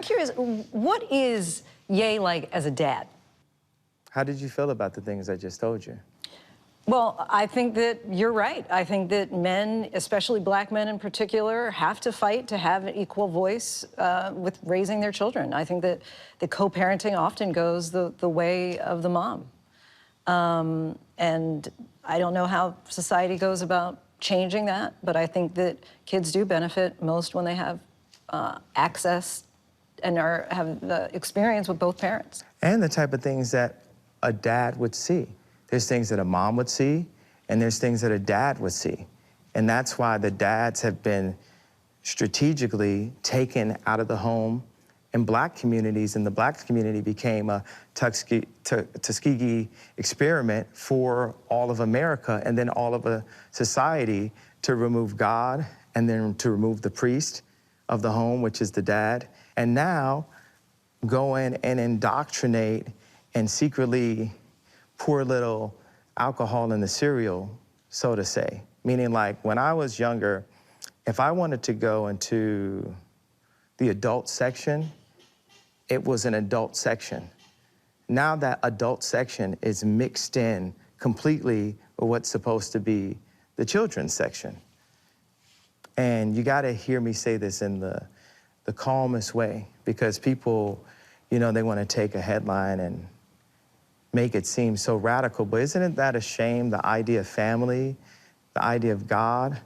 I'm curious, what is Ye like as a dad? How did you feel about the things I just told you? Well, I think that you're right. I think that men, especially black men in particular, have to fight to have an equal voice with raising their children. I think that the co-parenting often goes the way of the mom. And I don't know how society goes about changing that, but I think that kids do benefit most when they have access and have the experience with both parents. And the type of things that a dad would see. There's things that a mom would see, and there's things that a dad would see. And that's why the dads have been strategically taken out of the home in black communities, and the black community became a Tuskegee experiment for all of America and then all of a society to remove God and then to remove the priest of the home, which is the dad, and now go in and indoctrinate and secretly pour a little alcohol in the cereal, so to say. Meaning, like, when I was younger, if I wanted to go into the adult section, it was an adult section. Now that adult section is mixed in completely with what's supposed to be the children's section. And you gotta hear me say this in the calmest way, because people, you know, they wanna take a headline and make it seem so radical, but isn't that a shame? The idea of family, the idea of God,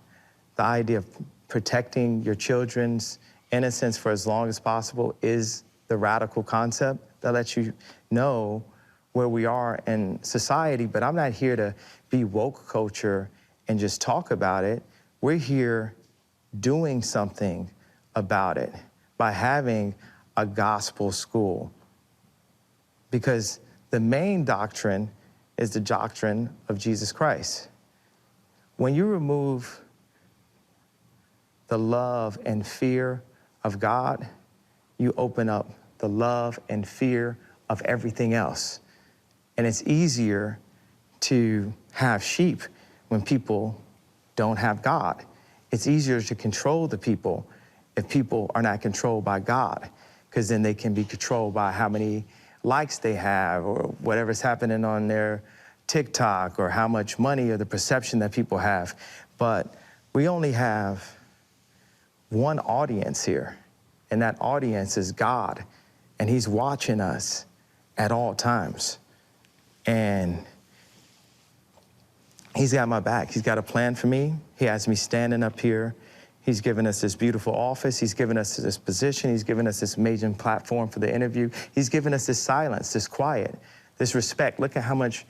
the idea of protecting your children's innocence for as long as possible is the radical concept that lets you know where we are in society. But I'm not here to be woke culture and just talk about it. We're here doing something about it by having a gospel school. Because the main doctrine is the doctrine of Jesus Christ. When you remove the love and fear of God, you open up the love and fear of everything else. And it's easier to have sheep when people don't have God. It's easier to control the people if people are not controlled by God, because then they can be controlled by how many likes they have or whatever's happening on their TikTok or how much money or the perception that people have. But we only have one audience here, and that audience is God, and he's watching us at all times. And he's got my back. He's got a plan for me. He has me standing up here. He's given us this beautiful office. He's given us this position. He's given us this amazing platform for the interview. He's given us this silence, this quiet, this respect. Look at how much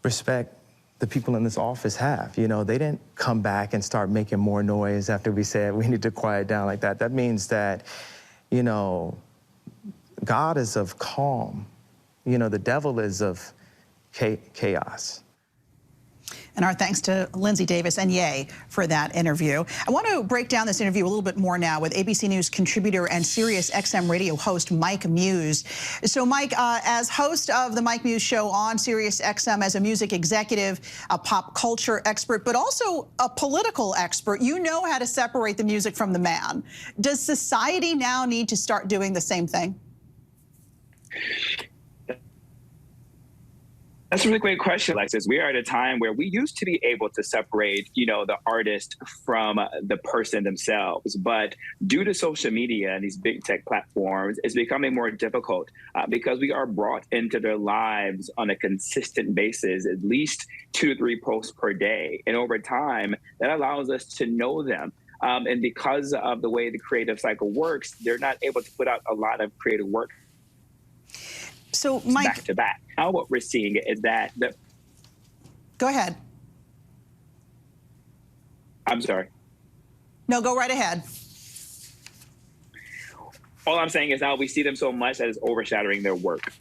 respect the people in this office have. You know, they didn't come back and start making more noise after we said we need to quiet down like that. That means that, you know, God is of calm. You know, the devil is of chaos. And our thanks to Linsey Davis and Ye for that interview. I want to break down this interview a little bit more now with ABC News contributor and Sirius XM radio host Mike Muse. So Mike, as host of the Mike Muse Show on Sirius XM, as a music executive, a pop culture expert, but also a political expert, you know how to separate the music from the man. Does society now need to start doing the same thing? That's a really great question, Alexis. We are at a time where we used to be able to separate, you know, the artist from the person themselves. But due to social media and these big tech platforms, it's becoming more difficult because we are brought into their lives on a consistent basis, at least 2 to 3 posts per day. And over time, that allows us to know them. And because of the way the creative cycle works, they're not able to put out a lot of creative work so, Mike, back to back. Now what we're seeing is that go ahead. I'm sorry. No, go right ahead. All I'm saying is now we see them so much that it's overshadowing their work.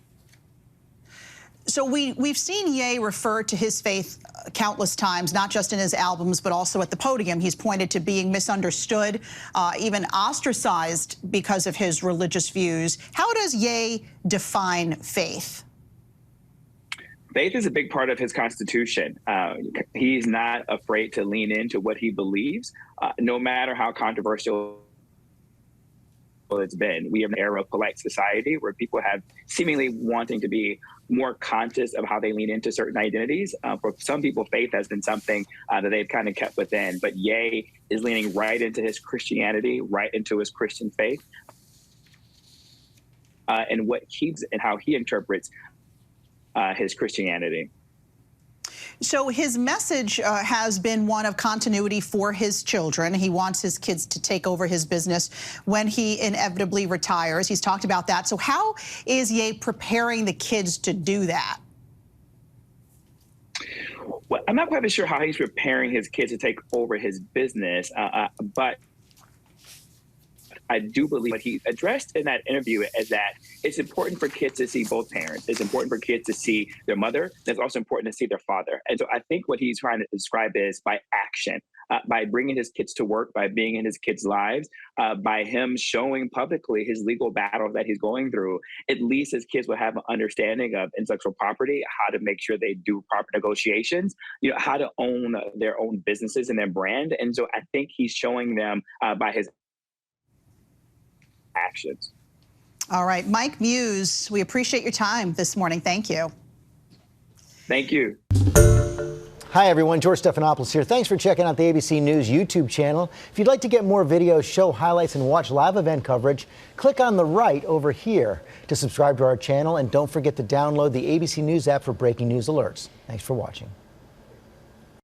So we've seen Ye refer to his faith countless times, not just in his albums, but also at the podium. He's pointed to being misunderstood, even ostracized because of his religious views. How does Ye define faith? Faith is a big part of his constitution. He's not afraid to lean into what he believes, no matter how controversial it's been. We have an era of polite society where people have seemingly wanting to be more conscious of how they lean into certain identities. For some people, faith has been something that they've kind of kept within. But Ye is leaning right into his Christianity, right into his Christian faith, and how he interprets his Christianity. So his message has been one of continuity for his children. He wants his kids to take over his business when he inevitably retires. He's talked about that. So how is Ye preparing the kids to do that? Well, I'm not quite sure how he's preparing his kids to take over his business, but I do believe what he addressed in that interview is that it's important for kids to see both parents. It's important for kids to see their mother. It's also important to see their father. And so I think what he's trying to describe is by action, by bringing his kids to work, by being in his kids' lives, by him showing publicly his legal battle that he's going through. At least his kids will have an understanding of intellectual property, how to make sure they do proper negotiations, how to own their own businesses and their brand. And so I think he's showing them by his actions. All right, Mike Muse, we appreciate your time this morning. Thank you. Thank you. Hi, everyone. George Stephanopoulos here. Thanks for checking out the ABC News YouTube channel. If you'd like to get more videos, show highlights, and watch live event coverage, click on the right over here to subscribe to our channel. And don't forget to download the ABC News app for breaking news alerts. Thanks for watching.